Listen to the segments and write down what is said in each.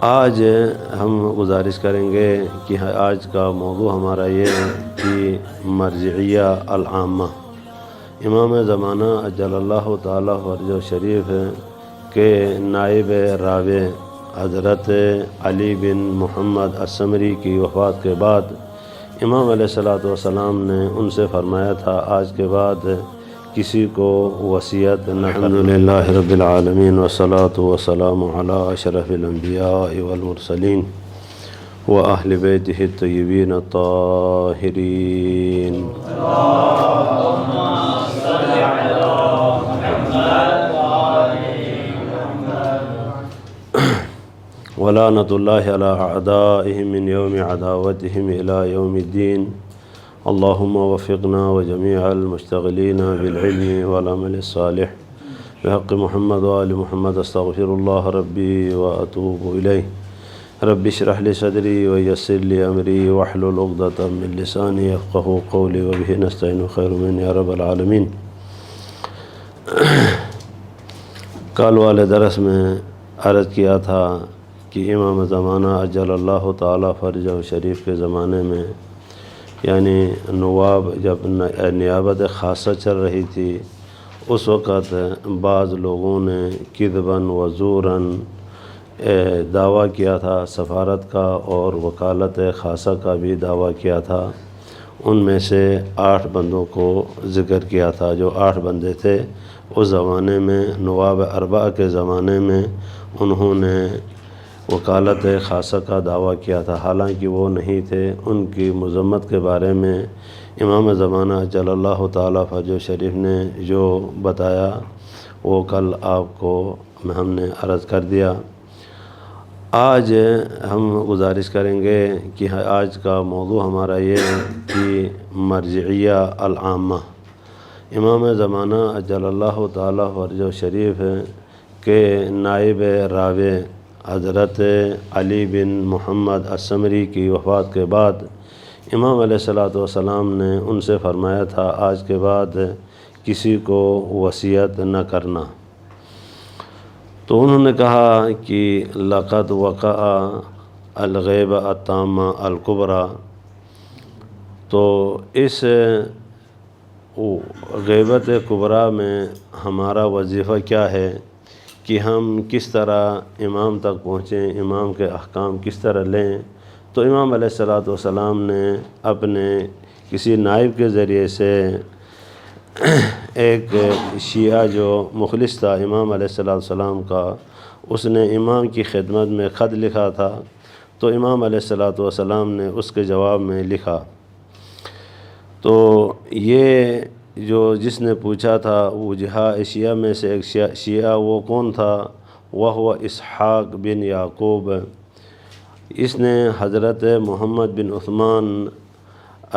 آج ہم گزارش کریں گے کہ آج کا موضوع ہمارا یہ ہے کہ مرجعیہ العامہ، امام زمانہ اجل اللہ تعالیٰ فرجہ شریف کے نائب راوی حضرت علی بن محمد الثمری کی وفات کے بعد امام علیہ السلام نے ان سے فرمایا تھا آج کے بعد کسی کو وصیت نہ کرنا۔ الحمدللہ رب العالمین والصلاة والسلام علی اشرف الانبیاء والمرسلین واہل بیتہ الطیبین الطاہرین۔ ولعنۃ اللہ علی اعدائہم من یوم عداوتہم الی یوم الدین۔ اللہم وفقنا وجمیع المشتغلین بالعلم والعمل الصالح بحق محمد وآل محمد۔ استغفر اللہ ربی واتوب الیہ۔ رب اشرح لی صدری ویسر لی امری واحلل عقدۃ من لسانی یفقہوا قولی وبہ نستعین خیر من یا رب العالمین۔ کل والے درس میں عرض کیا تھا کہ امام زمانہ اجل اللہ تعالیٰ فرجہ شریف کے زمانے میں یعنی نواب جب نیابت خاصہ چل رہی تھی اس وقت بعض لوگوں نے کذباً وزوراً دعویٰ کیا تھا، سفارت کا اور وکالت خاصہ کا بھی دعویٰ کیا تھا۔ ان میں سے 8 بندوں کو ذکر کیا تھا، جو 8 بندے تھے اس زمانے میں نواب اربعہ کے زمانے میں انہوں نے وکالت خاصہ کا دعویٰ کیا تھا، حالانکہ وہ نہیں تھے۔ ان کی مذمت کے بارے میں امام زمانہ اجل اللہ تعالیٰ فرجہ شریف نے جو بتایا وہ کل آپ کو ہم نے عرض کر دیا۔ آج ہم گزارش کریں گے کہ آج کا موضوع ہمارا یہ ہے کہ مرجعیہ العامہ، امام زمانہ اجل اللہ تعالیٰ فرجہ شریف کے نائب راوی حضرت علی بن محمد الثمری کی وفات کے بعد امام علیہ السلام نے ان سے فرمایا تھا آج کے بعد کسی کو وصیت نہ کرنا۔ تو انہوں نے کہا کہ لقد وقع الغیبہ التامہ الکبریٰ، تو اس غیبت کبریٰ میں ہمارا وظیفہ کیا ہے کہ ہم کس طرح امام تک پہنچیں، امام کے احکام کس طرح لیں۔ تو امام علیہ السلام نے اپنے کسی نائب کے ذریعے سے ایک شیعہ جو مخلص تھا امام علیہ السلام کا، اس نے امام کی خدمت میں خط لکھا تھا۔ تو امام علیہ السلام نے اس کے جواب میں لکھا، تو یہ جو جس نے پوچھا تھا وجہاء شیعہ میں سے ایک شیعہ وہ کون تھا؟ وہ اسحاق بن یعقوب۔ اس نے حضرت محمد بن عثمان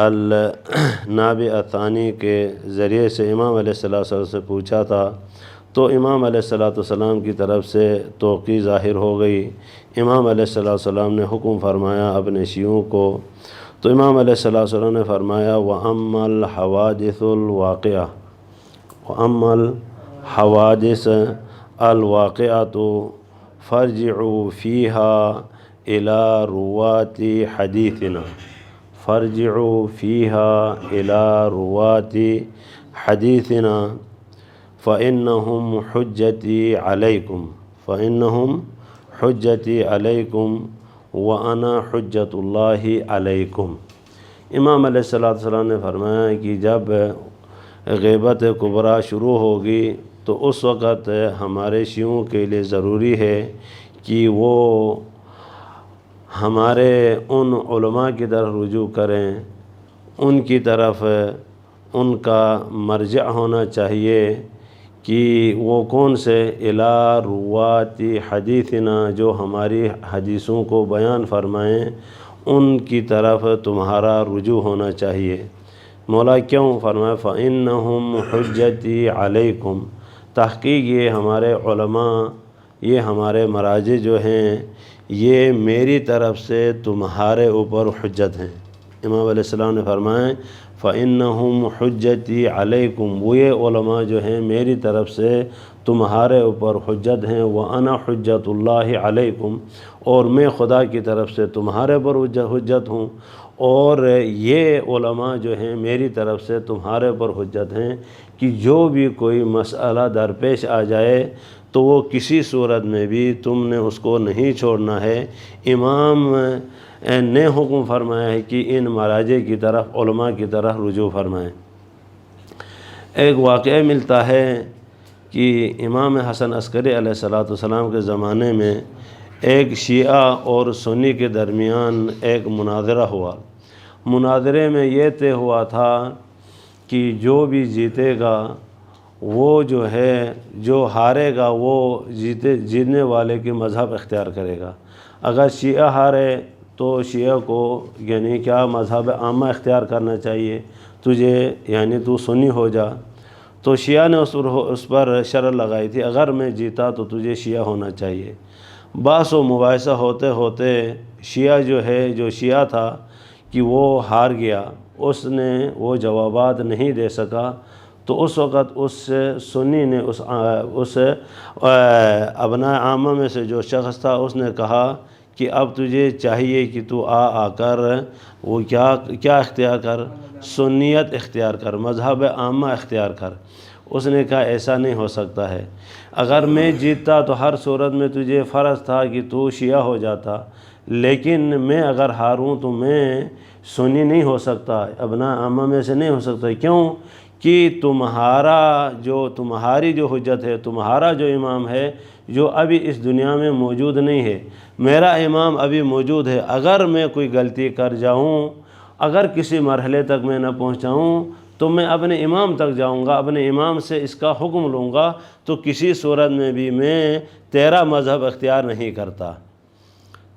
النابی الثانی کے ذریعے سے امام علیہ السلام سے پوچھا تھا۔ تو امام علیہ السلام کی طرف سے توقیع ظاہر ہو گئی۔ امام علیہ السلام نے حکم فرمایا اپنے شیعوں کو۔ تو امام علیہ السلام نے فرمایا وَأَمَّا الْحَوَادِثُ الْوَاقِعَةُ وَأَمَّا الْحَوَادِثُ الْوَاقِعَةُ فَارْجِعُوا فِيهَا إِلَى رُوَاةِ حَدِيثِنَا فَارْجِعُوا فِيهَا إِلَى رُوَاةِ حَدِيثِنَا فَإِنَّهُمْ حُجَّتِي عَلَيْكُمْ وَأَنَا حُجَّةُ اللَّهِ عَلَيْكُمْ۔ امام علیہ السلام نے فرمایا کہ جب غیبت کبریٰ شروع ہوگی تو اس وقت ہمارے شیعوں کے لیے ضروری ہے کہ وہ ہمارے ان علماء کی طرف رجوع کریں، ان کی طرف ان کا مرجع ہونا چاہیے کہ وہ کون سے الی رواۃ حدیثنا، جو ہماری حدیثوں کو بیان فرمائیں، ان کی طرف تمہارا رجوع ہونا چاہیے۔ مولا کیوں؟ فرمایا فَإِنَّهُمْ حُجَّتِي عَلَيْكُمْ، تحقیق یہ ہمارے علماء، یہ ہمارے مراجع جو ہیں یہ میری طرف سے تمہارے اوپر حجت ہیں۔ امام علیہ السلام نے فرمایا فَإِنَّهُمْ حُجَّتِي عَلَيْكُمْ، وہ یہ علماء جو ہیں میری طرف سے تمہارے اوپر حجت ہیں، وَأَنَا حُجَّةُ اللَّهِ عَلَيْكُمْ، اور میں خدا کی طرف سے تمہارے پر حجت ہوں، اور یہ علماء جو ہیں میری طرف سے تمہارے پر حجت ہیں کہ جو بھی کوئی مسئلہ درپیش آ جائے تو وہ کسی صورت میں بھی تم نے اس کو نہیں چھوڑنا ہے۔ امام نے حکم فرمایا ہے کہ ان مراجع کی طرف، علماء کی طرف رجوع فرمائیں۔ ایک واقعہ ملتا ہے کہ امام حسن عسکری علیہ السلام کے زمانے میں ایک شیعہ اور سنی کے درمیان ایک مناظرہ ہوا۔ مناظرے میں یہ طے ہوا تھا کہ جو بھی جیتے گا وہ جو ہے، جو ہارے گا وہ جیتنے والے کی مذہب اختیار کرے گا۔ اگر شیعہ ہارے تو شیعہ کو یعنی کیا مذہب عامہ اختیار کرنا چاہیے تجھے، یعنی تو سنی ہو جا۔ تو شیعہ نے اس پر شرط لگائی تھی، اگر میں جیتا تو تجھے شیعہ ہونا چاہیے۔ بحث و مباحثہ ہوتے ہوتے شیعہ جو شیعہ تھا کہ وہ ہار گیا، اس نے وہ جوابات نہیں دے سکا، تو اس وقت اس سنی نے اس ابناء عامہ میں سے جو شخص تھا اس نے کہا کہ اب تجھے چاہیے کہ تو آ کر وہ کیا اختیار کر، سنیت اختیار کر، مذہب عامہ اختیار کر۔ اس نے کہا ایسا نہیں ہو سکتا ہے، اگر میں جیتتا تو ہر صورت میں تجھے فرض تھا کہ تو شیعہ ہو جاتا، لیکن میں اگر ہاروں تو میں سنی نہیں ہو سکتا، ابناء عامہ میں سے نہیں ہو سکتا۔ کیوں کہ تمہاری جو حجت ہے، تمہارا جو امام ہے جو ابھی اس دنیا میں موجود نہیں ہے، میرا امام ابھی موجود ہے، اگر میں کوئی غلطی کر جاؤں، اگر کسی مرحلے تک میں نہ پہنچاؤں تو میں اپنے امام تک جاؤں گا، اپنے امام سے اس کا حکم لوں گا، تو کسی صورت میں بھی میں تیرا مذہب اختیار نہیں کرتا،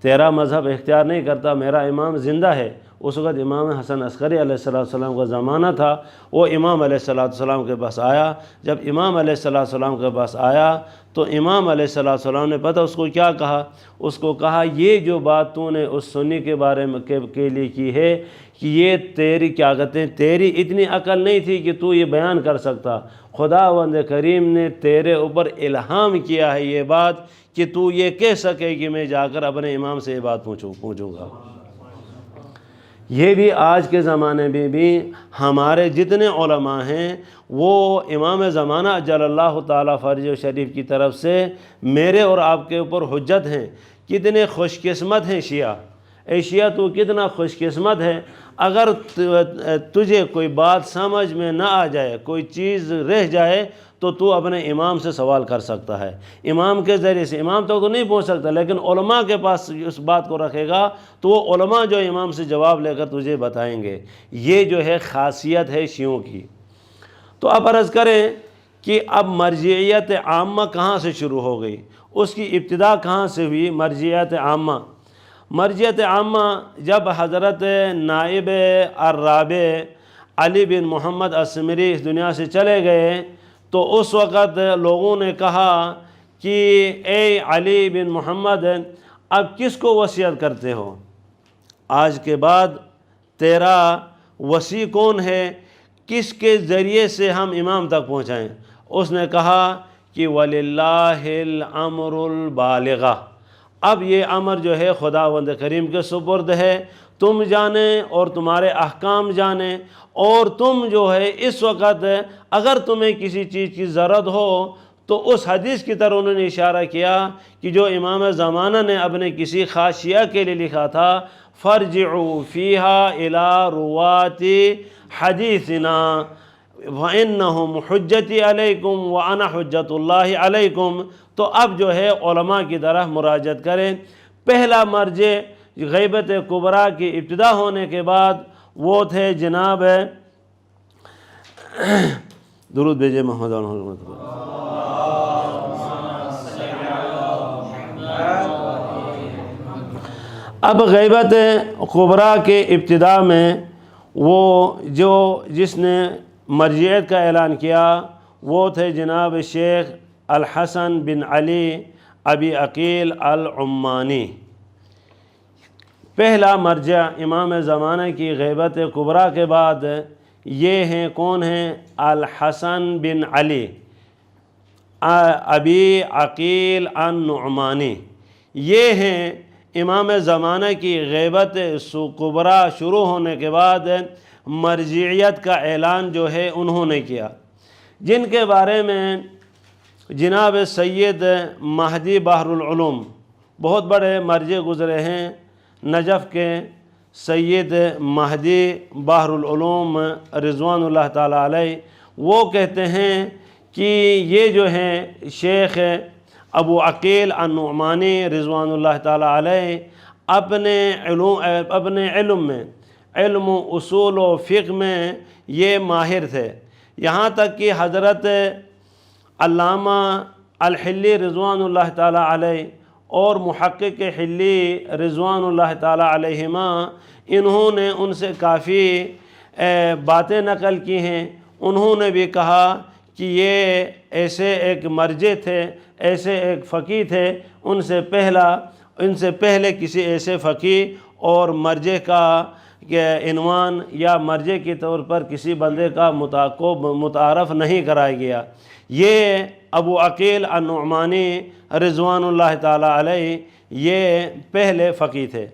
تیرا مذہب اختیار نہیں کرتا، میرا امام زندہ ہے۔ اس وقت امام حسن عسکری علیہ السلام کا زمانہ تھا، وہ امام علیہ السلام کے پاس آیا۔ جب امام علیہ السلام کے پاس آیا تو امام علیہ السلام نے پتہ اس کو کیا کہا، اس کو کہا یہ جو بات تو نے اس سنی کے بارے میں کے لیے کی ہے کہ یہ تیری کیا کہتے ہیں، تیری اتنی عقل نہیں تھی کہ تو یہ بیان کر سکتا، خداوند کریم نے تیرے اوپر الہام کیا ہے یہ بات کہ تو یہ کہہ سکے کہ میں جا کر اپنے امام سے یہ بات پوچھوں گا۔ یہ بھی آج کے زمانے میں بھی ہمارے جتنے علماء ہیں وہ امام زمانہ اجل اللہ تعالیٰ فرج و شریف کی طرف سے میرے اور آپ کے اوپر حجت ہیں۔ کتنے خوش قسمت ہیں شیعہ، اے شیعہ تو کتنا خوش قسمت ہے، اگر تجھے کوئی بات سمجھ میں نہ آ جائے، کوئی چیز رہ جائے تو اپنے امام سے سوال کر سکتا ہے، امام کے ذریعے سے۔ امام تک تو نہیں پہنچ سکتا لیکن علماء کے پاس اس بات کو رکھے گا تو وہ علماء جو امام سے جواب لے کر تجھے بتائیں گے۔ یہ جو ہے خاصیت ہے شیعوں کی۔ تو اب عرض کریں کہ اب مرجعیت عامہ کہاں سے شروع ہو گئی، اس کی ابتدا کہاں سے ہوئی؟ مرجعیت عامہ جب حضرت نائب الرابع علی بن محمد السمری اس دنیا سے چلے گئے تو اس وقت لوگوں نے کہا کہ اے علی بن محمد اب کس کو وصیت کرتے ہو، آج کے بعد تیرا وصی کون ہے، کس کے ذریعے سے ہم امام تک پہنچائیں؟ اس نے کہا کہ وَلِلَّهِ الْأَمْرُ الْبَالِغَ، اب یہ امر جو ہے خداوند کریم کے سپرد ہے، تم جانیں اور تمہارے احکام جانیں، اور تم جو ہے اس وقت اگر تمہیں کسی چیز کی ضرورت ہو تو اس حدیث کی طرح انہوں نے اشارہ کیا کہ جو امام زمانہ نے اپنے کسی خاص شیعہ کے لیے لکھا تھا، فَارْجِعُوا فِيهَا إِلَىٰ رُوَاةِ حَدِيثِنَا وَإِنَّهُمْ حُجَّتِي عَلَيْكُمْ وَأَنَا حُجَّةُ اللَّهِ عَلَيْكُمْ۔ تو اب جو ہے علماء کی طرف مراجعت کریں۔ پہلا مرجع غیبت کبریٰ کی ابتدا ہونے کے بعد وہ تھے جناب، درود بھیجے محمد اب غیبت کبریٰ کے ابتدا میں وہ جس نے مرجعیت کا اعلان کیا وہ تھے جناب شیخ الحسن بن علی ابی عقیل العمانی۔ پہلا مرجع امام زمانہ کی غیبت کبریٰ کے بعد یہ ہیں، کون ہیں؟ الحسن بن علی ابی عقیل النعمانی، یہ ہیں امام زمانہ کی غیبت کبریٰ شروع ہونے کے بعد مرجعیت کا اعلان جو ہے انہوں نے کیا، جن کے بارے میں جناب سید مہدی بحر العلوم بہت بڑے مرجع گزرے ہیں، نجف کے سید مہدی بحر العلوم رضوان اللہ تعالیٰ علیہ، وہ کہتے ہیں کہ یہ جو ہیں شیخ ابو عقیل النعمانی رضوان اللہ تعالیٰ علیہ اپنے علم میں، علم و اصول و فقہ میں یہ ماہر تھے، یہاں تک کہ حضرت علامہ الحلی رضوان اللہ تعالیٰ علیہ اور محقق حلی رضوان اللہ تعالیٰ علیہما، انہوں نے ان سے کافی باتیں نقل کی ہیں۔ انہوں نے بھی کہا کہ یہ ایسے ایک مرجع تھے، ایسے ایک فقیہ تھے، ان سے پہلے کسی ایسے فقیہ اور مرجع کا عنوان یا مرجع کے طور پر کسی بندے کا متعارف نہیں کرایا گیا۔ یہ ابو عقیل النعمانی رضوان اللہ تعالیٰ علیہ یہ پہلے فقیہ تھے۔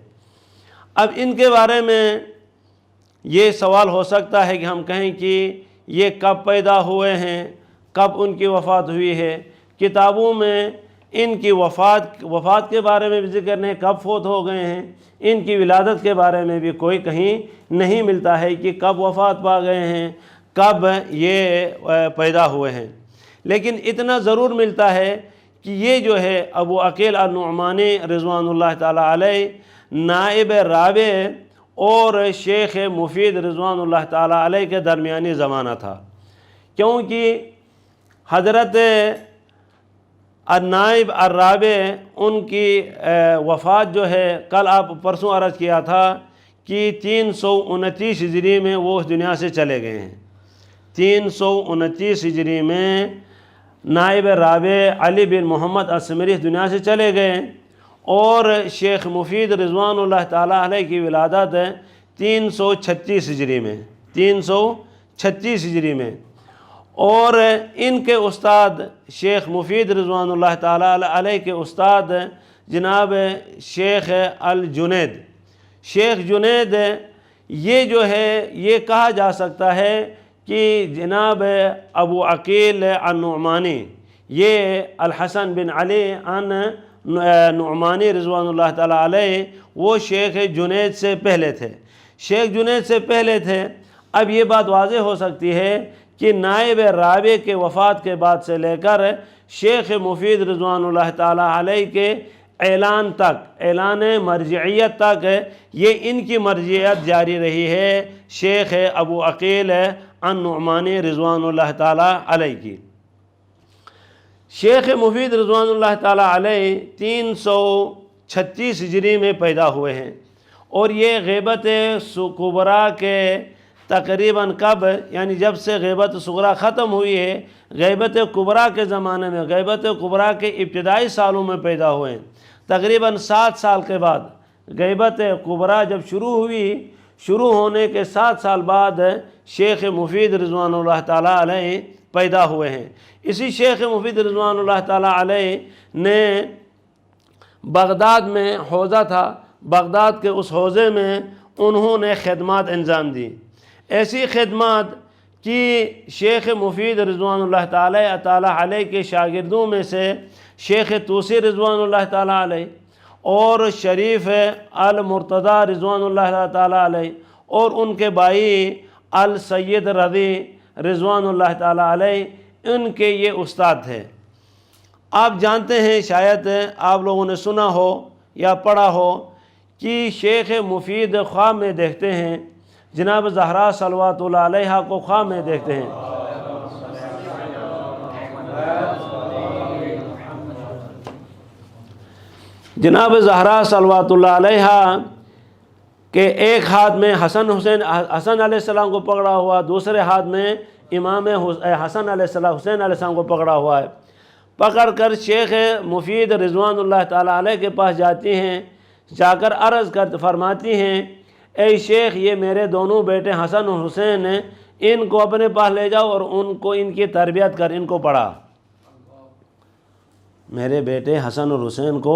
اب ان کے بارے میں یہ سوال ہو سکتا ہے کہ ہم کہیں کہ یہ کب پیدا ہوئے ہیں، کب ان کی وفات ہوئی ہے۔ کتابوں میں ان کی وفات کے بارے میں بھی ذکر نہیں، کب فوت ہو گئے ہیں، ان کی ولادت کے بارے میں بھی کوئی کہیں نہیں ملتا ہے کہ کب وفات پا گئے ہیں، کب یہ پیدا ہوئے ہیں۔ لیکن اتنا ضرور ملتا ہے کہ یہ جو ہے ابو عقیل النعمانی رضوان اللہ تعالیٰ علیہ نائب رابع اور شیخ مفید رضوان اللہ تعالیٰ علیہ کے درمیانی زمانہ تھا، کیونکہ حضرت النائب الرابع ان کی وفات جو ہے کل آپ پرسوں عرض کیا تھا کہ 329 ہجری میں وہ اس دنیا سے چلے گئے ہیں۔ 329 ہجری میں نائب رابع علی بن محمد السمری اس دنیا سے چلے گئے، اور شیخ مفید رضوان اللہ تعالیٰ علیہ کی ولادت 336 ہجری میں، 336 ہجری میں، اور ان کے استاد شیخ مفید رضوان اللہ تعالیٰ علیہ کے استاد جناب شیخ الجنید، شیخ جنید، یہ جو ہے یہ کہا جا سکتا ہے کہ جناب ابو عقیل النعمانی یہ الحسن بن علی نعمانی رضوان اللہ تعالیٰ علیہ وہ شیخ جنید سے پہلے تھے، شیخ جنید سے پہلے تھے۔ اب یہ بات واضح ہو سکتی ہے کہ نائب رابع کے وفات کے بعد سے لے کر شیخ مفید رضوان اللہ تعالیٰ علیہ کے اعلان تک، اعلان مرجعیت تک، یہ ان کی مرجعیت جاری رہی ہے شیخ ابو عقیل النعمانی رضوان اللہ تعالیٰ علیہ کی۔ شیخ مفید رضوان اللہ تعالیٰ علیہ 336 ہجری میں پیدا ہوئے ہیں، اور یہ غیبت کبریٰ کے تقریباً کب، یعنی جب سے غیبت صغریٰ ختم ہوئی ہے، غیبت کبریٰ کے زمانے میں، غیبت کبریٰ کے ابتدائی سالوں میں پیدا ہوئے ہیں۔ تقریباً 7 سال کے بعد غیبت کبریٰ جب شروع ہوئی، شروع ہونے کے 7 سال بعد شیخ مفید رضوان اللہ تعالیٰ علیہ پیدا ہوئے ہیں۔ اسی شیخ مفید رضوان اللہ تعالیٰ علیہ نے بغداد میں حوزہ تھا، بغداد کے اس حوزے میں انہوں نے خدمات انجام دی، ایسی خدمات کہ شیخ مفید رضوان اللہ تعالیٰ علیہ کے شاگردوں میں سے شیخ توسی رضوان اللہ تعالیٰ علیہ اور شریف المرتضی رضوان اللہ تعالیٰ علیہ اور ان کے بھائی السید رضی رضوان اللہ تعالیٰ علیہ، ان کے یہ استاد تھے۔ آپ جانتے ہیں، شاید آپ لوگوں نے سنا ہو یا پڑھا ہو کہ شیخ مفید خواب میں دیکھتے ہیں جناب زہرا صلوات اللہ علیہا کو، خواب میں دیکھتے ہیں۔ جناب زہرا صلوات اللہ علیہا کہ ایک ہاتھ میں حسن علیہ السلام کو پکڑا ہوا، دوسرے ہاتھ میں امام حسن علیہ السلام، حسین علیہ السلام کو پکڑا ہوا ہے، پکڑ کر شیخ مفید رضوان اللہ تعالیٰ علیہ کے پاس جاتی ہیں، جا کر عرض فرماتی ہیں، اے شیخ، یہ میرے دونوں بیٹے حسن اور حسین ہیں، ان کو اپنے پاس لے جاؤ اور ان کو ان کی تربیت کر، ان کو پڑھا، میرے بیٹے حسن اور حسین کو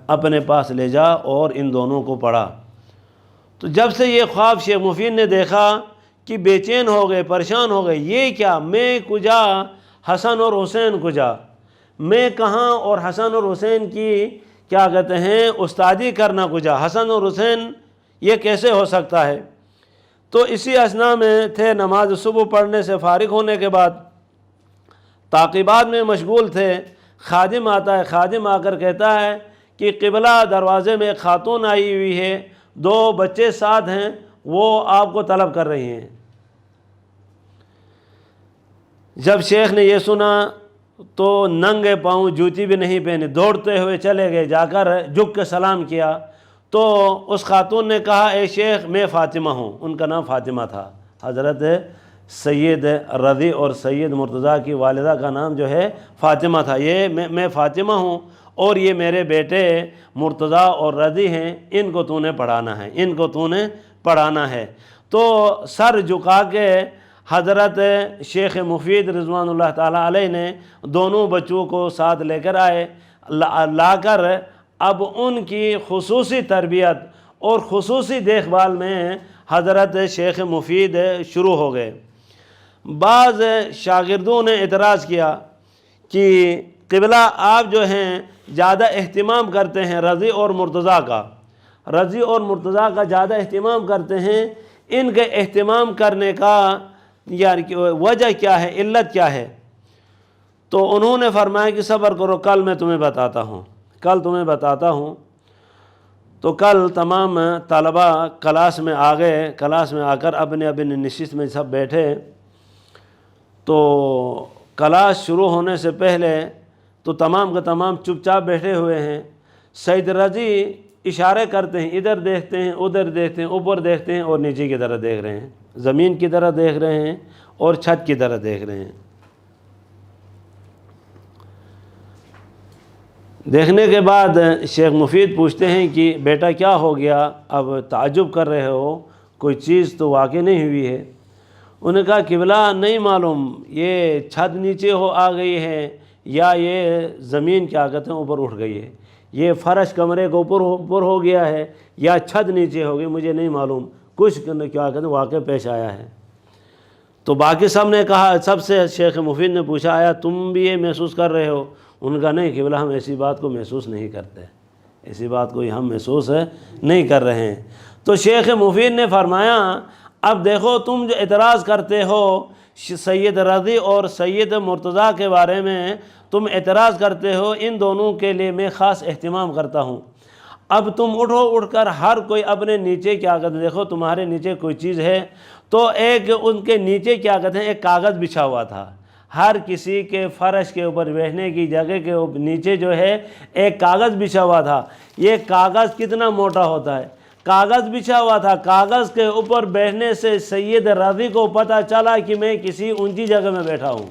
اپنے پاس لے جا اور ان دونوں کو پڑھا۔ تو جب سے یہ خواب شیخ مفید نے دیکھا کہ بے چین ہو گئے، پریشان ہو گئے، یہ کیا، میں کجا حسن اور حسین کجا، میں کہاں اور حسن اور حسین کی کیا کہتے ہیں استادی کرنا کجا، حسن اور حسین یہ کیسے ہو سکتا ہے۔ تو اسی اثناء میں تھے، نماز صبح پڑھنے سے فارغ ہونے کے بعد تعقیبات میں مشغول تھے۔ خادم آتا ہے، خادم آ کر کہتا ہے کہ قبلہ دروازے میں ایک خاتون آئی ہوئی ہے، 2 بچے ساتھ ہیں، وہ آپ کو طلب کر رہی ہیں۔ جب شیخ نے یہ سنا تو ننگے پاؤں، جوتی بھی نہیں پہنی، دوڑتے ہوئے چلے گئے، جا کر جھک کے سلام کیا۔ تو اس خاتون نے کہا اے شیخ میں فاطمہ ہوں، ان کا نام فاطمہ تھا، حضرت سید رضی اور سید مرتضیٰ کی والدہ کا نام جو ہے فاطمہ تھا۔ یہ میں فاطمہ ہوں اور یہ میرے بیٹے مرتضیٰ اور رضی ہیں، ان کو تو نے پڑھانا ہے، ان کو تو نے پڑھانا ہے۔ تو سر جھکا کے حضرت شیخ مفید رضوان اللہ تعالیٰ علیہ نے دونوں بچوں کو ساتھ لے کر آئے، لا کر اب ان کی خصوصی تربیت اور خصوصی دیکھ بھال میں حضرت شیخ مفید شروع ہو گئے۔ بعض شاگردوں نے اعتراض کیا کہ قبلہ آپ جو ہیں زیادہ اہتمام کرتے ہیں رضی اور مرتضیٰ کا، رضی اور مرتضیٰ کا زیادہ اہتمام کرتے ہیں، ان کے اہتمام کرنے کا یعنی وجہ کیا ہے، علت کیا ہے؟ تو انہوں نے فرمایا کہ صبر کرو، کل میں تمہیں بتاتا ہوں، کل تمہیں بتاتا ہوں۔ تو کل تمام طلبہ کلاس میں آ گئے، کلاس میں آ کر اپنے اپنے نشست میں سب بیٹھے۔ تو کلاس شروع ہونے سے پہلے تو تمام کے تمام چپ چاپ بیٹھے ہوئے ہیں۔ سید رضی اشارے کرتے ہیں، ادھر دیکھتے ہیں، ادھر دیکھتے ہیں، اوپر دیکھتے ہیں اور نیچے کی طرف دیکھ رہے ہیں، زمین کی طرف دیکھ رہے ہیں اور چھت کی طرف دیکھ رہے ہیں۔ دیکھنے کے بعد شیخ مفید پوچھتے ہیں کہ بیٹا کیا ہو گیا، اب تعجب کر رہے ہو، کوئی چیز تو واقع نہیں ہوئی ہے؟ انہوں نے کہا قبلہ نہیں معلوم، یہ چھت نیچے آ گئی ہے یا یہ زمین کیا کہتے ہیں اوپر اٹھ گئی ہے، یہ فرش کمرے کے اوپر ہو گیا ہے یا چھت نیچے ہو گئی، مجھے نہیں معلوم، کچھ کیا کہتے ہیں واقع پیش آیا ہے۔ تو باقی سب نے کہا، سب سے شیخ مفید نے پوچھا آیا تم بھی یہ محسوس کر رہے ہو؟ ان کا نہیں قبلہ ہم ایسی بات کو محسوس نہیں کرتے، ایسی بات کو ہم محسوس نہیں کر رہے ہیں۔ تو شیخ مفید نے فرمایا اب دیکھو تم جو اعتراض کرتے ہو سید رضی اور سید مرتضیٰ کے بارے میں، تم اعتراض کرتے ہو، ان دونوں کے لیے میں خاص اہتمام کرتا ہوں۔ اب تم اٹھ کر ہر کوئی اپنے نیچے کیا کہتے ہیں، دیکھو تمہارے نیچے کوئی چیز ہے، تو ایک ان کے نیچے کیا کہتے ہیں ایک کاغذ بچھا ہوا تھا، ہر کسی کے فرش کے اوپر بیٹھنے کی جگہ کے نیچے جو ہے ایک کاغذ بچھا ہوا تھا۔ یہ کاغذ کتنا موٹا ہوتا ہے، کاغذ بچھا ہوا تھا، کاغذ کے اوپر بیٹھنے سے سید رضی کو پتہ چلا کہ میں کسی اونچی جگہ میں بیٹھا ہوں،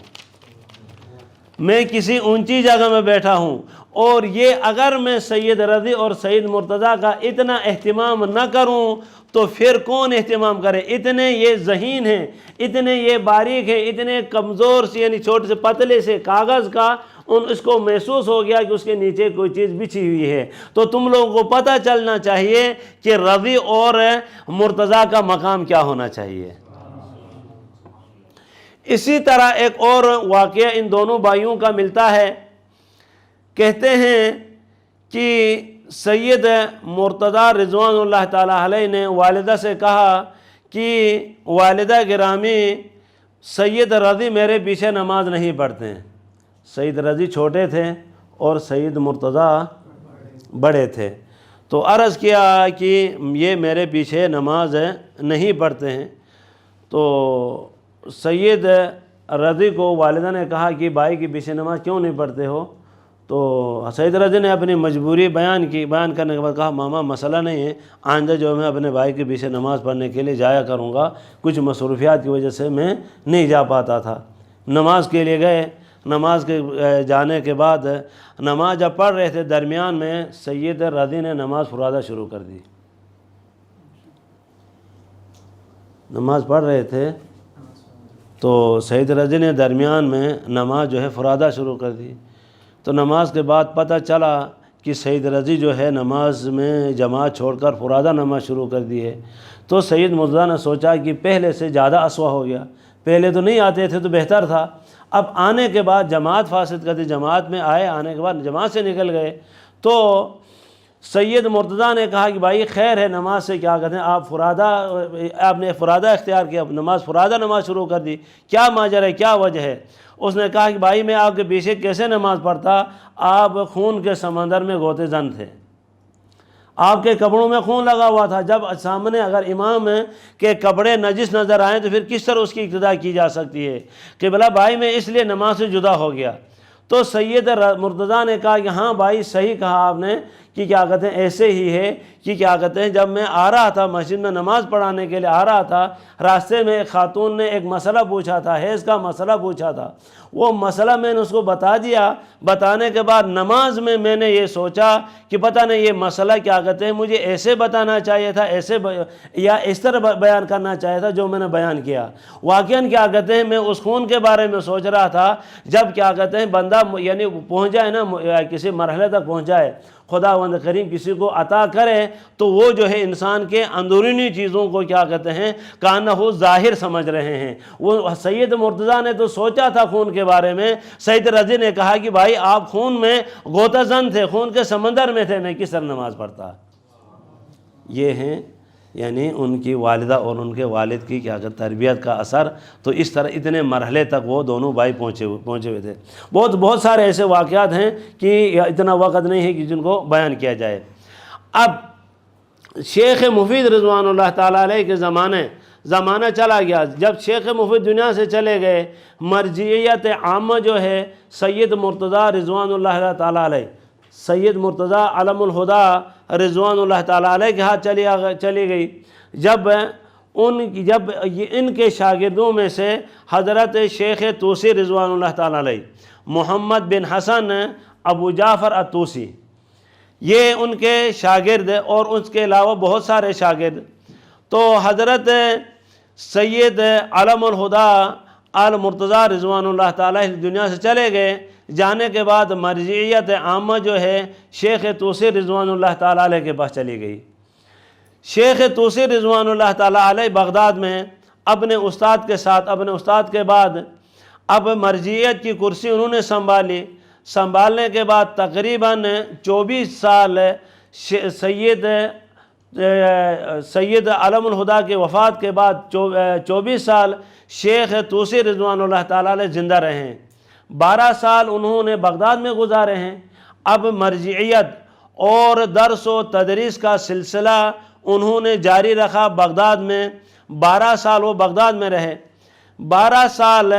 میں کسی اونچی جگہ میں بیٹھا ہوں، اور یہ اگر میں سید رضی اور سید مرتضیٰ کا اتنا اہتمام نہ کروں تو پھر کون اہتمام کرے؟ اتنے یہ ذہین ہیں، اتنے یہ باریک ہیں، اتنے کمزور سے یعنی چھوٹے سے پتلے سے کاغذ کا اس کو محسوس ہو گیا کہ اس کے نیچے کوئی چیز بچھی ہوئی ہے۔ تو تم لوگوں کو پتہ چلنا چاہیے کہ رضی اور مرتضیٰ کا مقام کیا ہونا چاہیے۔ اسی طرح ایک اور واقعہ ان دونوں بھائیوں کا ملتا ہے۔ کہتے ہیں کہ سید مرتضیٰ رضوان اللہ تعالیٰ علیہ نے والدہ سے کہا کہ والدہ گرامی سید رضی میرے پیچھے نماز نہیں پڑھتے ہیں۔ سید رضی چھوٹے تھے اور سید مرتضیٰ بڑے تھے، تو عرض کیا کہ یہ میرے پیچھے نماز نہیں پڑھتے ہیں۔ تو سید رضی کو والدہ نے کہا کہ بھائی کے پیچھے نماز کیوں نہیں پڑھتے ہو؟ تو سید رضی نے اپنی مجبوری بیان کرنے کے بعد کہا ماما مسئلہ نہیں ہے، آئندہ جو میں اپنے بھائی کے پیچھے نماز پڑھنے کے لیے جایا کروں گا، کچھ مصروفیات کی وجہ سے میں نہیں جا پاتا تھا۔ نماز کے لیے گئے، نماز کے جانے کے بعد نماز جب پڑھ رہے تھے درمیان میں سید رضی نے نماز فرادہ شروع کر دی۔ نماز پڑھ رہے تھے تو سید رضی نے درمیان میں نماز جو ہے فرادہ شروع کر دی۔ تو نماز کے بعد پتہ چلا کہ سید رضی جو ہے نماز میں جماعت چھوڑ کر فرادہ نماز شروع کر دی ہے۔ تو سید مرتضیٰ نے سوچا کہ پہلے سے زیادہ اسوہ ہو گیا، پہلے تو نہیں آتے تھے تو بہتر تھا، اب آنے کے بعد جماعت فاسد کر دی، جماعت میں آئے، آنے کے بعد جماعت سے نکل گئے۔ تو سید مرتضیٰ نے کہا کہ بھائی خیر ہے، نماز سے کیا کہتے ہیں، آپ نے فرادہ اختیار کیا، فرادہ نماز شروع کر دی، کیا ماجرا ہے، کیا وجہ ہے؟ اس نے کہا کہ بھائی میں آپ کے پیچھے کیسے نماز پڑھتا، آپ خون کے سمندر میں غوطہ زن تھے، آپ کے کپڑوں میں خون لگا ہوا تھا، جب سامنے اگر امام کے کپڑے نجس نظر آئیں تو پھر کس طرح اس کی اقتداء کی جا سکتی ہے کہ بلا بھائی میں اس لیے نماز سے جدا ہو گیا۔ تو سید مرتضیٰ نے کہا کہ ہاں بھائی صحیح کہا آپ نے کہ کیا کہتے ہیں ایسے ہی ہے کہ کیا کہتے ہیں جب میں آ رہا تھا مسجد میں نماز پڑھانے کے لیے آ رہا تھا، راستے میں ایک خاتون نے ایک مسئلہ پوچھا تھا، حیض کا مسئلہ پوچھا تھا، وہ مسئلہ میں نے اس کو بتا دیا، بتانے کے بعد نماز میں نے یہ سوچا کہ پتہ نہیں یہ مسئلہ کیا کہتے ہیں مجھے ایسے بتانا چاہیے تھا، یا اس طرح بیان کرنا چاہیے تھا جو میں نے بیان کیا۔ واقعاً کیا کہتے ہیں میں اس خون کے بارے میں سوچ رہا تھا، جب کیا کہتے ہیں بندہ یعنی پہنچ جائے نا کسی مرحلے تک پہنچ جائے، خداوند کریم کسی کو عطا کرے تو وہ جو ہے انسان کے اندرونی چیزوں کو کیا کہتے ہیں کانہو ظاہر سمجھ رہے ہیں۔ وہ سید مرتضیٰ نے تو سوچا تھا خون کے بارے میں، سید رضی نے کہا کہ بھائی آپ خون میں غوطہ زن تھے، خون کے سمندر میں تھے، میں کس طرح نماز پڑھتا۔ یہ ہیں یعنی ان کی والدہ اور ان کے والد کی کیا کہتے تربیت کا اثر۔ تو اس طرح اتنے مرحلے تک وہ دونوں بھائی پہنچے ہوئے تھے۔ بہت سارے ایسے واقعات ہیں کہ اتنا وقت نہیں ہے کہ جن کو بیان کیا جائے۔ اب شیخ مفید رضوان اللہ تعالیٰ علیہ کے زمانہ چلا گیا، جب شیخ مفید دنیا سے چلے گئے، مرجعیت عامہ جو ہے سید مرتضیٰ رضوان اللہ تعالیٰ علیہ، سید مرتضیٰ علم الہدیٰ رضوان اللہ تعالیٰ علیہ کے ہاتھ چلی گئی۔ جب ان کے شاگردوں میں سے حضرت شیخ طوسی رضوان اللہ تعالیٰ علیہ، محمد بن حسن ابو جعفر الطوسی، یہ ان کے شاگرد اور اس کے علاوہ بہت سارے شاگرد۔ تو حضرت سید علم الہدیٰ آل مرتضیٰ رضوان اللہ تعالیٰ دنیا سے چلے گئے، جانے کے بعد مرجعیت عامہ جو ہے شیخ طوسی رضوان اللہ تعالیٰ علیہ کے پاس چلی گئی۔ شیخ طوسی رضوان اللہ تعالیٰ علیہ بغداد میں اپنے استاد کے ساتھ، اپنے استاد کے بعد اب مرجعیت کی کرسی انہوں نے سنبھالی۔ سنبھالنے کے بعد تقریباً 24 سال سید علم الہدیٰ کے وفات کے بعد 24 سال شیخ طوسی رضوان اللہ تعالیٰ علیہ زندہ رہے ہیں۔ 12 سال انہوں نے بغداد میں گزارے ہیں۔ اب مرجعیت اور درس و تدریس کا سلسلہ انہوں نے جاری رکھا بغداد میں۔ 12 سال وہ بغداد میں رہے۔ 12 سال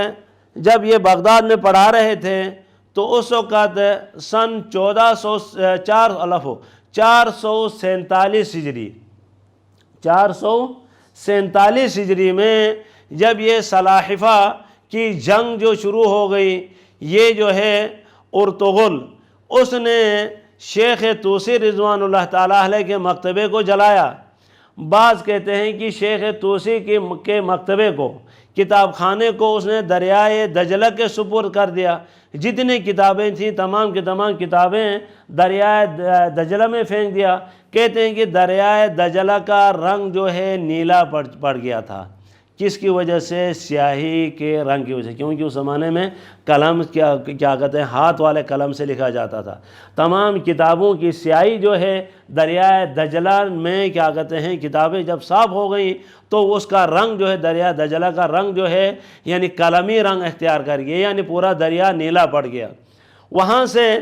جب یہ بغداد میں پڑھا رہے تھے تو اس وقت سن 447 ہجری 447 ہجری میں جب یہ سلاحفہ کی جنگ جو شروع ہو گئی، یہ جو ہے ارطغرل، اس نے شیخ طوسی رضوان اللہ تعالیٰ علیہ کے مکتبے کو جلایا۔ بعض کہتے ہیں کہ شیخ طوسی کے مکتبے کو، کتاب خانے کو اس نے دریائے دجلہ کے سپرد کر دیا۔ جتنی کتابیں تھیں تمام کی تمام کتابیں دریائے دجلہ میں پھینک دیا۔ کہتے ہیں کہ دریائے دجلہ کا رنگ جو ہے نیلا پڑ گیا تھا۔ کس کی وجہ سے؟ سیاہی کے رنگ کی وجہ سے، کیونکہ اس زمانے میں قلم کیا کہتے ہیں ہاتھ والے قلم سے لکھا جاتا تھا۔ تمام کتابوں کی سیاہی جو ہے دریائے دجلہ میں کیا کہتے ہیں کتابیں جب صاف ہو گئیں تو اس کا رنگ جو ہے دریائے دجلہ کا رنگ جو ہے یعنی قلمی رنگ اختیار کر گیا، یعنی پورا دریا نیلا پڑ گیا۔ وہاں سے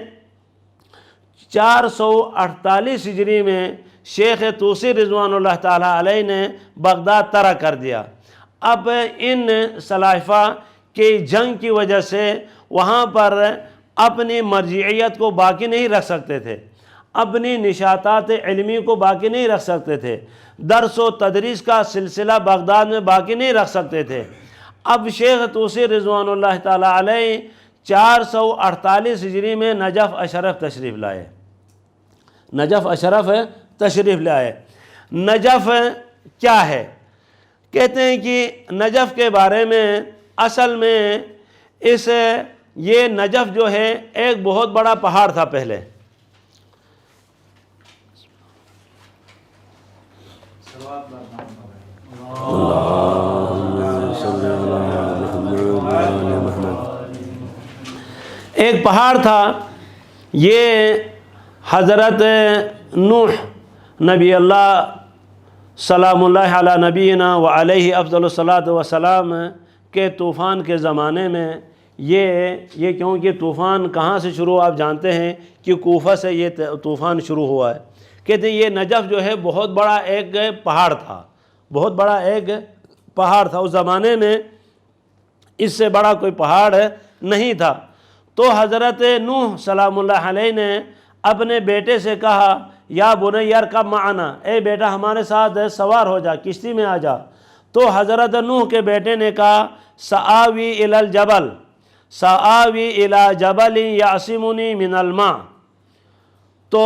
448 ہجری میں شیخ طوسی رضوان اللہ تعالیٰ علیہ نے بغداد ترک کر دیا۔ اب ان سلاحفہ کی جنگ کی وجہ سے وہاں پر اپنی مرجعیت کو باقی نہیں رکھ سکتے تھے، اپنی نشاطات علمی کو باقی نہیں رکھ سکتے تھے، درس و تدریس کا سلسلہ بغداد میں باقی نہیں رکھ سکتے تھے۔ اب شیخ طوسی رضوان اللہ تعالیٰ علیہ 448 ہجری میں نجف اشرف تشریف لائے۔ نجف اشرف تشریف لائے۔ نجف کیا ہے؟ کہتے ہیں کہ نجف کے بارے میں اصل میں اس یہ نجف جو ہے ایک بہت بڑا پہاڑ تھا پہلے. ایک پہاڑ تھا. یہ حضرت نوح نبی اللہ سلام اللہ علی نبینا و علیہ افضل الصلاۃ والسلام کے طوفان کے زمانے میں یہ کیونکہ طوفان کہاں سے شروع آپ جانتے ہیں کہ کوفہ سے یہ طوفان شروع ہوا ہے. کہتے ہیں یہ نجف جو ہے بہت بڑا ایک پہاڑ تھا, بہت بڑا ایک پہاڑ تھا. اس زمانے میں اس سے بڑا کوئی پہاڑ نہیں تھا. تو حضرت نوح سلام اللہ علیہ نے اپنے بیٹے سے کہا یا بنی ارکب معنا, اے بیٹا ہمارے ساتھ سوار ہو جا, کشتی میں آ جا. تو حضرت نوح کے بیٹے نے کہا سآوی الی الجبل, سآوی الی جبل یعصمنی من الماء. تو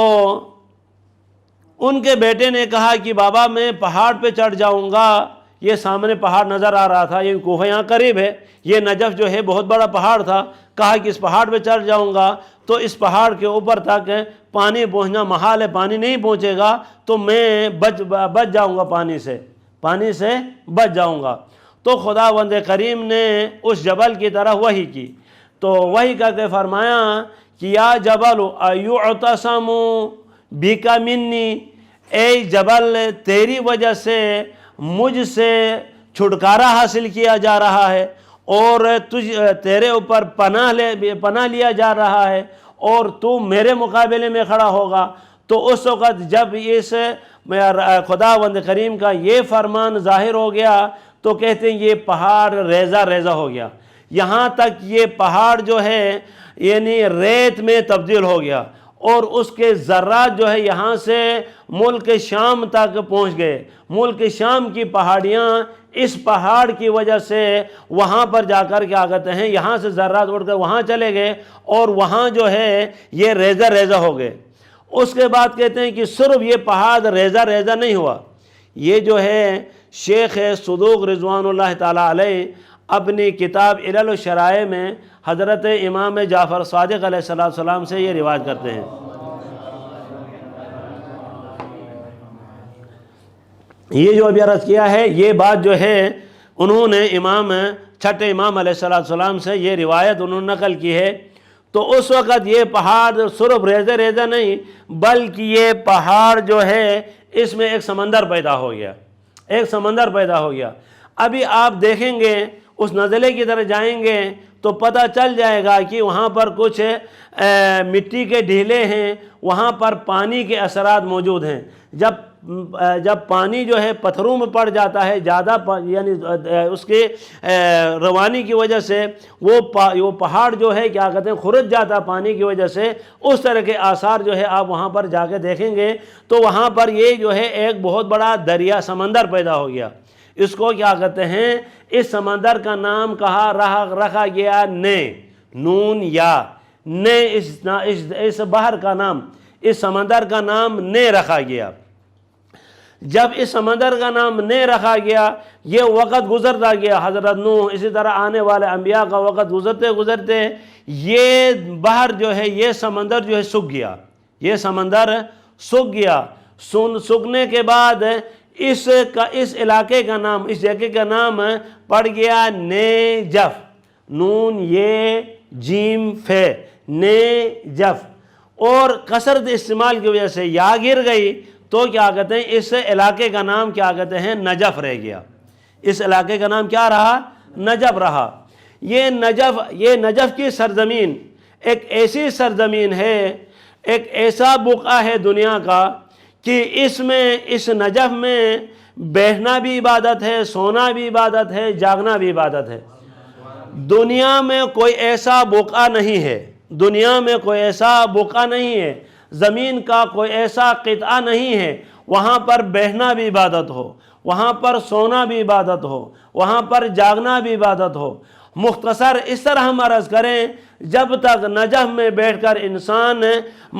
ان کے بیٹے نے کہا کہ بابا میں پہاڑ پہ چڑھ جاؤں گا. یہ سامنے پہاڑ نظر آ رہا تھا, یہ کوفہ یہاں قریب ہے, یہ نجف جو ہے بہت بڑا پہاڑ تھا. کہا کہ اس پہاڑ پہ چڑھ جاؤں گا تو اس پہاڑ کے اوپر تک پانی پہنچنا محال ہے, پانی نہیں پہنچے گا تو میں بچ جاؤں گا, پانی سے بچ جاؤں گا. تو خداوند کریم نے اس جبل کی طرح وحی کی. تو وحی کر کے فرمایا کہ یا جبل ایعتصم بک منی, اے جبل تیری وجہ سے مجھ سے چھٹکارا حاصل کیا جا رہا ہے اور تیرے اوپر پناہ لیا جا رہا ہے اور تو میرے مقابلے میں کھڑا ہوگا. تو اس وقت جب اس خداوند کریم کا یہ فرمان ظاہر ہو گیا تو کہتے ہیں یہ پہاڑ ریزہ ریزہ ہو گیا. یہاں تک یہ پہاڑ جو ہے یعنی ریت میں تبدیل ہو گیا اور اس کے ذرات جو ہے یہاں سے ملک شام تک پہنچ گئے. ملک شام کی پہاڑیاں اس پہاڑ کی وجہ سے وہاں پر جا کر کیا کہتے ہیں یہاں سے ذرات اڑ کر وہاں چلے گئے اور وہاں جو ہے یہ ریزہ ریزہ ہو گئے. اس کے بعد کہتے ہیں کہ صرف یہ پہاڑ ریزہ ریزہ نہیں ہوا, یہ جو ہے شیخ صدوق رضوان اللہ تعالیٰ علیہ اپنی کتاب علل الشرائع میں حضرت امام جعفر صادق علیہ السلام سے یہ روایت کرتے ہیں. یہ جو ابھی عرض کیا ہے یہ بات جو ہے انہوں نے چھٹے امام علیہ السلام سے یہ روایت انہوں نے نقل کی ہے. تو اس وقت یہ پہاڑ صرف ریزہ ریزہ نہیں بلکہ یہ پہاڑ جو ہے اس میں ایک سمندر پیدا ہو گیا, ایک سمندر پیدا ہو گیا. ابھی آپ دیکھیں گے اس نزلے کی طرف جائیں گے تو پتہ چل جائے گا کہ وہاں پر کچھ مٹی کے ڈھیلے ہیں, وہاں پر پانی کے اثرات موجود ہیں. جب پانی جو ہے پتھروں میں پڑ جاتا ہے زیادہ یعنی اس کے روانی کی وجہ سے وہ پہاڑ جو ہے کیا کہتے ہیں خرد جاتا ہے پانی کی وجہ سے, اس طرح کے آثار جو ہے آپ وہاں پر جا کے دیکھیں گے تو وہاں پر یہ جو ہے ایک بہت بڑا دریا سمندر پیدا ہو گیا. اس کو کیا کہتے ہیں, اس سمندر کا نام رکھا گیا نون یا اس بحر کا نام, اس سمندر کا نام رکھا گیا. جب اس سمندر کا نام رکھا گیا یہ وقت گزرتا گیا, حضرت نوح اسی طرح آنے والے انبیاء کا وقت گزرتے یہ بحر جو ہے یہ سمندر جو ہے سوکھ گیا, یہ سمندر سوکھ گیا. سوکھنے کے بعد اس علاقے کا نام, اس جگہ کا نام پڑ گیا نیجف, نون یہ جیم فے, نیجف. اور کثرت استعمال کی وجہ سے یا گر گئی تو کیا کہتے ہیں اس علاقے کا نام کیا کہتے ہیں نجف رہ گیا. اس علاقے کا نام کیا رہا, نجف رہا. یہ نجف کی سرزمین ایک ایسی سرزمین ہے, ایک ایسا بقعہ ہے دنیا کا کہ اس نجف میں بیٹھنا بھی عبادت ہے, سونا بھی عبادت ہے, جاگنا بھی عبادت ہے. دنیا میں کوئی ایسا بقعہ نہیں ہے, دنیا میں کوئی ایسا بقعہ نہیں ہے, زمین کا کوئی ایسا قطعہ نہیں ہے وہاں پر بیٹھنا بھی عبادت ہو, وہاں پر سونا بھی عبادت ہو, وہاں پر جاگنا بھی عبادت ہو. مختصر اس طرح ہم عرض کریں جب تک نجف میں بیٹھ کر انسان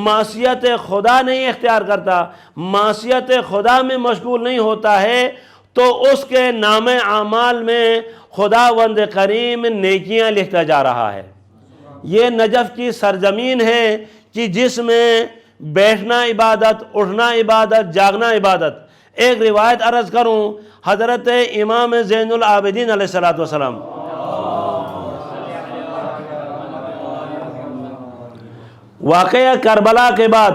معصیت خدا نہیں اختیار کرتا, معصیت خدا میں مشغول نہیں ہوتا ہے تو اس کے نام اعمال میں خداوند کریم نیکیاں لکھتا جا رہا ہے. یہ نجف کی سرزمین ہے کہ جس میں بیٹھنا عبادت، اٹھنا عبادت، جاگنا عبادت۔ ایک روایت عرض کروں، حضرت امام زین العابدین علیہ السلام واقعہ کربلا کے بعد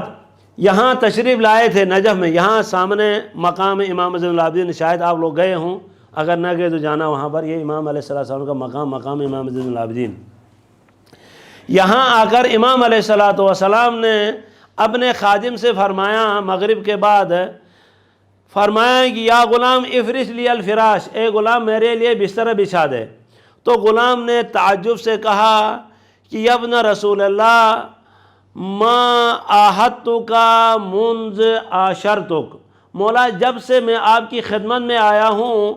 یہاں تشریف لائے تھے نجف میں، یہاں سامنے مقام امام زین العابدین، شاید آپ لوگ گئے ہوں، اگر نہ گئے تو جانا وہاں پر، یہ امام علیہ السلام کا مقام امام زین العابدین۔ یہاں آ کر امام علیہ السلام نے اپنے خادم سے فرمایا مغرب کے بعد، فرمایا کہ یا غلام افرش لی الفراش، اے غلام میرے لیے بستر بچھا دے۔ تو غلام نے تعجب سے کہا کہ یا ابن رسول اللہ ما آہدتک منذ عاشرتک، مولا جب سے میں آپ کی خدمت میں آیا ہوں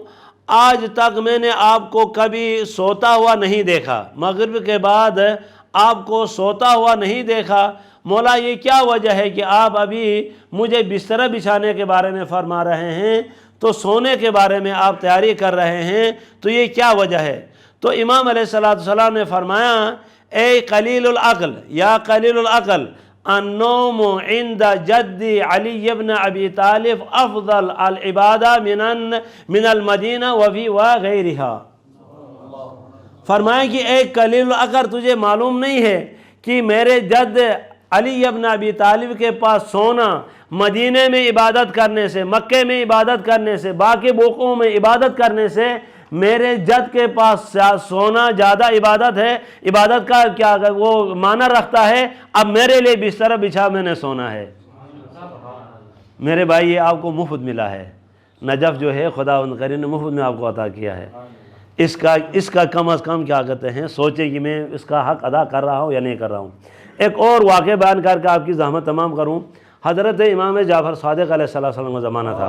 آج تک میں نے آپ کو کبھی سوتا ہوا نہیں دیکھا، مغرب کے بعد آپ کو سوتا ہوا نہیں دیکھا، مولا یہ کیا وجہ ہے کہ آپ ابھی مجھے بستر بچھانے کے بارے میں فرما رہے ہیں تو سونے کے بارے میں آپ تیاری کر رہے ہیں، تو یہ کیا وجہ ہے؟ تو امام علیہ السلام نے فرمایا اے قلیل العقل، یا قلیل العقل، النوم عند جدی علی ابن ابی طالب افضل العبادہ من المدینہ وفی وغیرہا۔ فرمایا کہ اے قلیل العقل، تجھے معلوم نہیں ہے کہ میرے جد علی ابن ابی طالب کے پاس سونا مدینے میں عبادت کرنے سے، مکے میں عبادت کرنے سے، باقی بقعوں میں عبادت کرنے سے میرے جد کے پاس سونا زیادہ عبادت ہے، عبادت کا کیا وہ معنی رکھتا ہے، اب میرے لیے بستر بچھا میں نے سونا ہے۔ میرے بھائی یہ آپ کو مفت ملا ہے، نجف جو ہے خدا کریم نے مفت میں آپ کو عطا کیا ہے، اس کا کم از کم کیا کہتے ہیں سوچے کہ میں اس کا حق ادا کر رہا ہوں یا نہیں کر رہا ہوں۔ ایک اور واقعہ بیان کر کے آپ کی زحمت تمام کروں، حضرت امام جعفر صادق علیہ السلام کا زمانہ تھا۔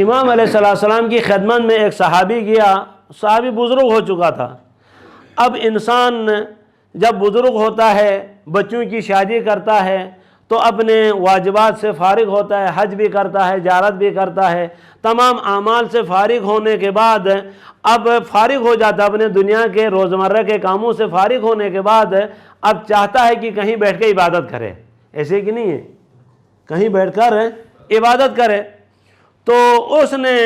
امام علیہ السلام کی خدمت میں ایک صحابی گیا، صحابی بزرگ ہو چکا تھا۔ اب انسان جب بزرگ ہوتا ہے، بچوں کی شادی کرتا ہے تو اپنے واجبات سے فارغ ہوتا ہے، حج بھی کرتا ہے، زیارت بھی کرتا ہے، تمام اعمال سے فارغ ہونے کے بعد اب فارغ ہو جاتا ہے، اپنے دنیا کے روزمرہ کے کاموں سے فارغ ہونے کے بعد اب چاہتا ہے کہ کہیں بیٹھ کے عبادت کرے، ایسے کہ نہیں ہے، کہیں بیٹھ کر عبادت کرے۔ تو اس نے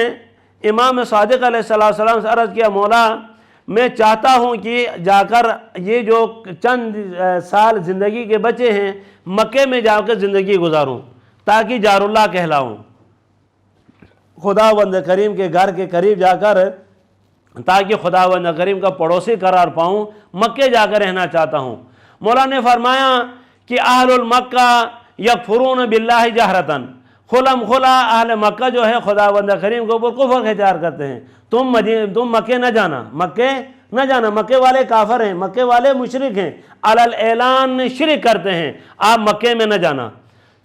امام صادق علیہ السلام سے عرض کیا، مولا میں چاہتا ہوں کہ جا کر یہ جو چند سال زندگی کے بچے ہیں مکے میں جا کر زندگی گزاروں تاکہ جار اللہ کہلاؤں، خداوند کریم کے گھر کے قریب جا کر تاکہ خداوند کریم کا پڑوسی قرار پاؤں، مکے جا کر رہنا چاہتا ہوں۔ مولا نے فرمایا کہ اہل المکہ یکفرون باللہ جہرتاً، خلم خلا اہل مکہ جو ہے خداوند کریم کے اوپر کفر اختیار کرتے ہیں، تم مکے نہ جانا، مکے والے کافر ہیں، مکے والے مشرک ہیں، علی الاعلان شرک کرتے ہیں، آپ مکے میں نہ جانا۔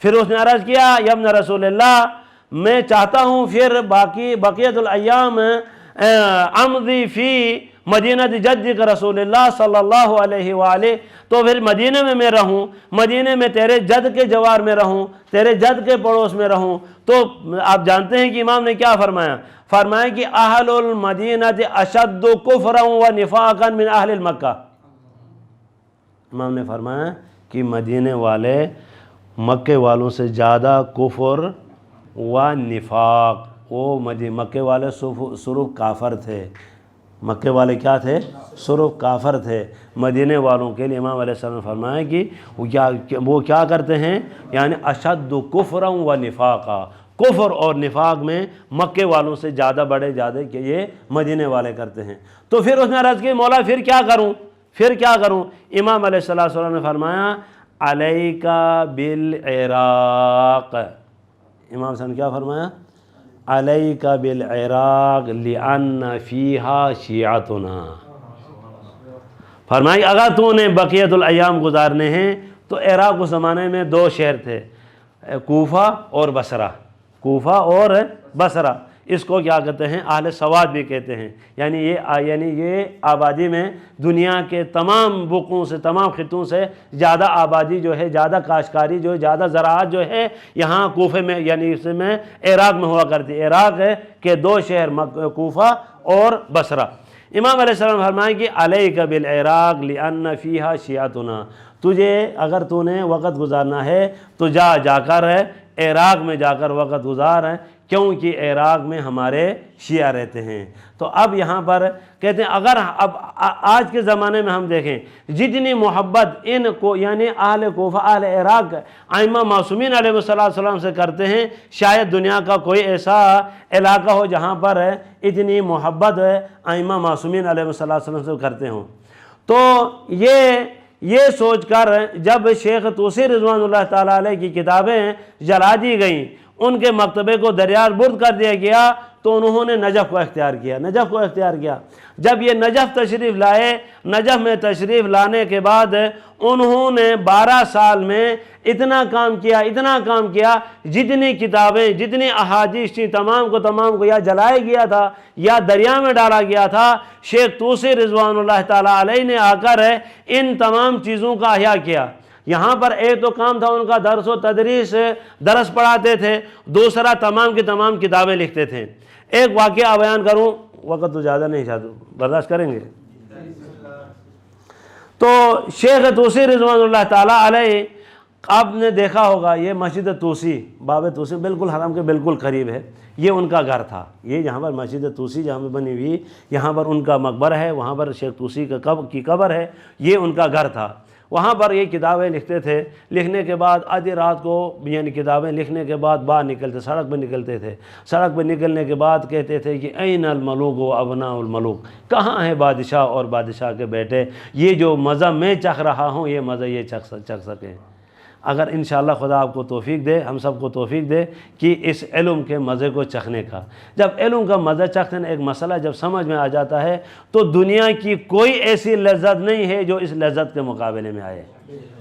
پھر اس نے عرض کیا یا ابن رسول اللہ میں چاہتا ہوں پھر بقیت الایام امضی فی مدینہ جدک رسول اللہ صلی اللہ علیہ وآلہ، تو پھر مدینہ میں رہوں، مدینہ میں تیرے جد کے جوار میں رہوں، تیرے جد کے پڑوس میں رہوں۔ تو آپ جانتے ہیں کہ امام نے کیا فرمایا؟ فرمایا کہ اہل المدینہ اشد کفرا و نفاقا من اہل المکہ۔ امام نے فرمایا کہ مدینے والے مکے والوں سے زیادہ کفر و نفاق، وہ مکے والے صرف کافر تھے، مکے والے کیا تھے؟ صرف کافر تھے۔ مدینے والوں کے لیے امام علیہ السلام نے فرمایا کہ وہ کیا کرتے ہیں، یعنی اشد کفرا و نفاقا، کفر اور نفاق میں مکے والوں سے زیادہ بڑے زیادہ کہ یہ مدینے والے کرتے ہیں۔ تو پھر اس نے عرض کی مولا پھر کیا کروں؟ امام علیہ السلام نے فرمایا علیکا بالعراق، امام صاحب نے کیا فرمایا؟ علیکا بالعراق لأن فیہا شیعتنا، فرمایا اگر تو نے بقیت الایام گزارنے ہیں تو عراق اس زمانے میں دو شہر تھے، کوفہ اور بصرہ، اس کو کیا کہتے ہیں؟ اہل سواد بھی کہتے ہیں، یعنی یہ آبادی میں دنیا کے تمام بقعوں سے، تمام خطوں سے زیادہ آبادی جو ہے، زیادہ کاشتکاری جو ہے، زیادہ زراعت جو ہے یہاں کوفے میں، یعنی اس میں عراق میں ہوا کرتی۔ عراق کے دو شہر کوفہ اور بصرہ، امام علیہ السلام فرمائیں کہ علیک بالعراق لأن فیہا شیعتنا، تجھے اگر تو نے وقت گزارنا ہے تو جا کر عراق میں جا کر وقت گزار ہے، کیونکہ عراق میں ہمارے شیعہ رہتے ہیں۔ تو اب یہاں پر کہتے ہیں اگر اب آج کے زمانے میں ہم دیکھیں جتنی محبت ان کو یعنی اہل کوفہ اہل عراق ائمہ معصومین علیہ السلام سے کرتے ہیں، شاید دنیا کا کوئی ایسا علاقہ ہو جہاں پر اتنی محبت ائمہ معصومین علیہ السلام سے کرتے ہوں۔ تو یہ سوچ کر جب شیخ طوسی رضوان اللہ تعالیٰ علیہ کی کتابیں جلا دی گئیں، ان کے مکتبے کو دریائے برد کر دیا گیا، تو انہوں نے نجف کو اختیار کیا۔ جب یہ نجف تشریف لائے، نجف میں تشریف لانے کے بعد انہوں نے 12 سال میں اتنا کام کیا، جتنی کتابیں جتنی احادیث تھیں تمام کو یا جلایا گیا تھا یا دریا میں ڈالا گیا تھا۔ شیخ طوسی رضوان اللہ تعالیٰ علیہ نے آ کر ان تمام چیزوں کا احیاء کیا۔ یہاں پر ایک تو کام تھا ان کا درس و تدریس، درس پڑھاتے تھے، دوسرا تمام کی تمام کتابیں لکھتے تھے۔ ایک واقعہ بیان کروں، وقت تو زیادہ نہیں چاہتا، برداشت کریں گے؟ تو شیخ طوسی رضوان اللہ تعالیٰ علیہ، آپ نے دیکھا ہوگا یہ مسجد طوسی، باب طوسی بالکل حرم کے بالکل قریب ہے، یہ ان کا گھر تھا۔ یہ جہاں پر مسجد طوسی جہاں پر بنی ہوئی، یہاں پر ان کا مقبرہ ہے، وہاں پر شیخ طوسی کی قبر ہے، یہ ان کا گھر تھا۔ وہاں پر یہ کتابیں لکھتے تھے، لکھنے کے بعد آدھی رات کو یعنی کتابیں لکھنے کے بعد باہر نکلتے، سڑک پہ نکلتے تھے۔ سڑک پہ نکلنے کے بعد کہتے تھے کہ این الملوک و ابناء الملوک، کہاں ہیں بادشاہ اور بادشاہ کے بیٹے، یہ جو مزہ میں چکھ رہا ہوں یہ مزہ یہ چکھ سکیں۔ اگر انشاءاللہ خدا آپ کو توفیق دے، ہم سب کو توفیق دے کہ اس علم کے مزے کو چکھنے کا، جب علم کا مزہ چکھتے ہیں، ایک مسئلہ جب سمجھ میں آ جاتا ہے تو دنیا کی کوئی ایسی لذت نہیں ہے جو اس لذت کے مقابلے میں آئے۔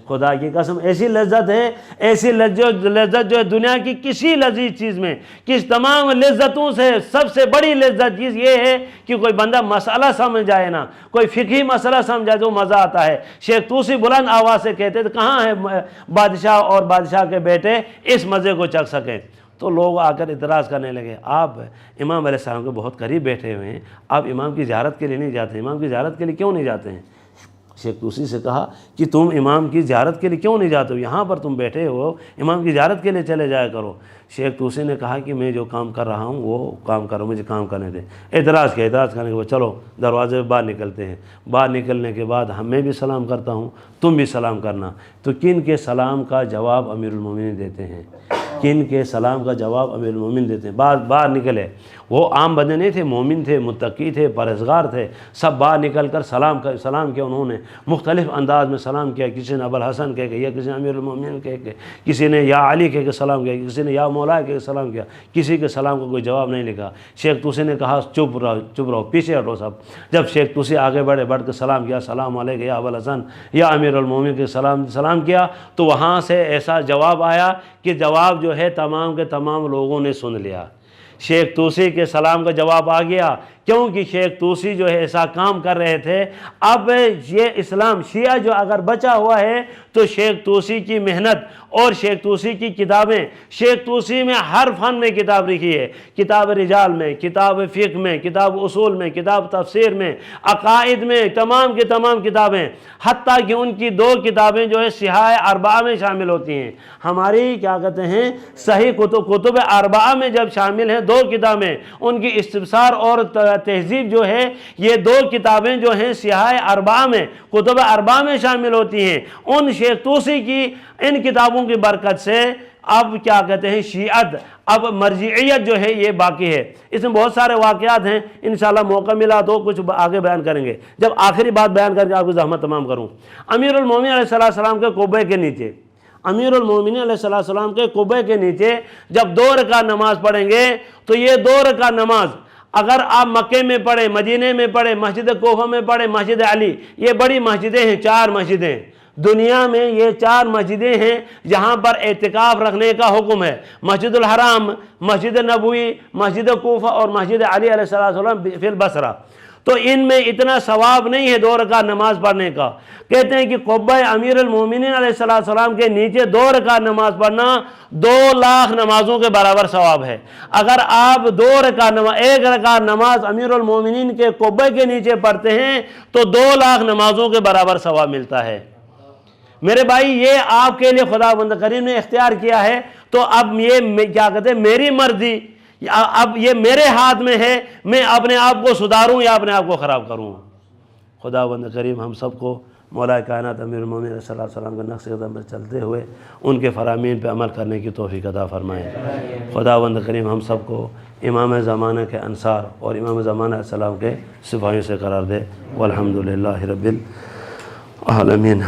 خدا کی قسم ایسی لذت ہے، ایسی لذت جو ہے دنیا کی کسی لذیذ چیز میں، کس تمام لذتوں سے سب سے بڑی لذت چیز یہ ہے کہ کوئی بندہ مسئلہ سمجھ جائے نا، کوئی فقہی مسئلہ سمجھ جائے تو مزہ آتا ہے۔ شیخ طوسی بلند آواز سے کہتے تھے کہاں ہے بادشاہ اور بادشاہ کے بیٹے اس مزے کو چکھ سکیں۔ تو لوگ آ کر اعتراض کرنے لگے، آپ امام علیہ السلام کے بہت قریب بیٹھے ہوئے ہیں، آپ امام کی زیارت کے لیے نہیں جاتے، امام کی زیارت کے لیے کیوں نہیں جاتے ہیں؟ شیخ طوسی سے کہا کہ تم امام کی زیارت کے لیے کیوں نہیں جاتے ہو، یہاں پر تم بیٹھے ہو، امام کی زیارت کے لیے چلے جایا کرو۔ شیخ طوسی نے کہا کہ میں جو کام کر رہا ہوں وہ کام کرو، مجھے کام کرنے دیں۔ اعتراض کرنے کے بعد چلو دروازے باہر نکلتے ہیں، باہر نکلنے کے بعد میں بھی سلام کرتا ہوں، تم بھی سلام کرنا۔ تو کن کے سلام کا جواب امیر المومنین دیتے ہیں، کن کے سلام کا جواب امیر المومنین دیتے ہیں۔ باہر نکلے، وہ عام بندے نہیں تھے، مومن تھے، متقی تھے، پرہیزگار تھے، سب باہر نکل کر سلام کیا، انہوں نے مختلف انداز میں سلام کیا۔ کسی نے ابوالحسن کہہ کے، یا کسی نے امیر المومنین کہہ کے، کسی نے یا علی کہہ کے سلام کیا، کسی نے یا مولا کہہ کے سلام کیا، کسی کے سلام کو کوئی جواب نہیں لکھا۔ شیخ طوسی نے کہا چپ رہو، پیچھے ہٹو سب۔ جب شیخ طوسی آگے بڑھ کے سلام کیا، السلام علیکم یا ابوالحسن یا امیر المومنین کے سلام کیا، تو وہاں سے ایسا جواب آیا کہ جواب جو ہے تمام کے تمام لوگوں نے سن لیا۔ شیخ طوسی کے سلام کا جواب آ گیا، کیونکہ شیخ طوسی جو ہے ایسا کام کر رہے تھے۔ اب یہ اسلام شیعہ جو اگر بچا ہوا ہے تو شیخ طوسی کی محنت اور شیخ طوسی کی کتابیں، شیخ طوسی میں ہر فن میں کتاب لکھی ہے، کتاب رجال میں، کتاب فقہ میں، کتاب اصول میں، کتاب تفسیر میں، عقائد میں، تمام کی تمام کتابیں، حتیٰ کہ ان کی 2 کتابیں جو ہے صحاح اربعہ میں شامل ہوتی ہیں۔ ہماری کیا کہتے ہیں صحیح کتب اربعہ میں جب شامل ہیں 2 کتابیں، ان کی استفسار اور تہذیب جو ہے، یہ 2 کتابیں جو ہیں صحاح اربعہ میں، کتب اربعہ میں شامل ہوتی ہیں۔ ان شیخ طوسی کی ان کتابوں کی برکت سے اب کیا کہتے ہیں شیعت، اب مرجعیت جو ہے یہ باقی ہے۔ اس میں بہت سارے واقعات ہیں، انشاءاللہ موقع ملا تو کچھ آگے بیان کریں گے۔ جب آخری بات بیان کر کے آپ کی زحمت تمام کروں، امیر المومنین علیہ السلام کے قبے کے نیچے، امیر المومنین علیہ السلام کے قبے کے نیچے جب 2 رکعت نماز پڑھیں گے تو یہ 2 رکعت نماز اگر آپ مکے میں پڑھیں، مدینے میں پڑھیں، مسجد کوفہ میں پڑھیں، مسجد علی، یہ بڑی مسجدیں ہیں، 4 مسجدیں دنیا میں، یہ 4 مسجدیں ہیں جہاں پر اعتکاف رکھنے کا حکم ہے۔ مسجد الحرام، مسجد نبوی، مسجد کوفہ اور مسجد علی علیہ السلام فی البصرہ۔ تو ان میں اتنا ثواب نہیں ہے 2 رکعت نماز پڑھنے کا۔ کہتے ہیں کہ قبہ امیر المومنین علیہ السلام کے نیچے 2 رکعت نماز پڑھنا 2 لاکھ نمازوں کے برابر ثواب ہے۔ اگر آپ 1 رکعت نماز امیر المومنین کے قبہ کے نیچے پڑھتے ہیں تو 2 لاکھ نمازوں کے برابر ثواب ملتا ہے۔ میرے بھائی یہ آپ کے لیے خداوند کریم نے اختیار کیا ہے، تو اب یہ کیا کہتے ہیں میری مرضی، اب یہ میرے ہاتھ میں ہے، میں اپنے آپ کو سدھاروں یا اپنے آپ کو خراب کروں۔ خداوند کریم ہم سب کو مولا کائنات امیر المومنین علیہ السلام کے نقش قدم پر چلتے ہوئے ان کے فرامین پہ عمل کرنے کی توفیق عطا فرمائے۔ خداوند کریم ہم سب کو امام زمانہ کے انصار اور امام زمانہ علیہ السلام کے سپاہیوں سے قرار دے۔ والحمدللہ رب العالمین۔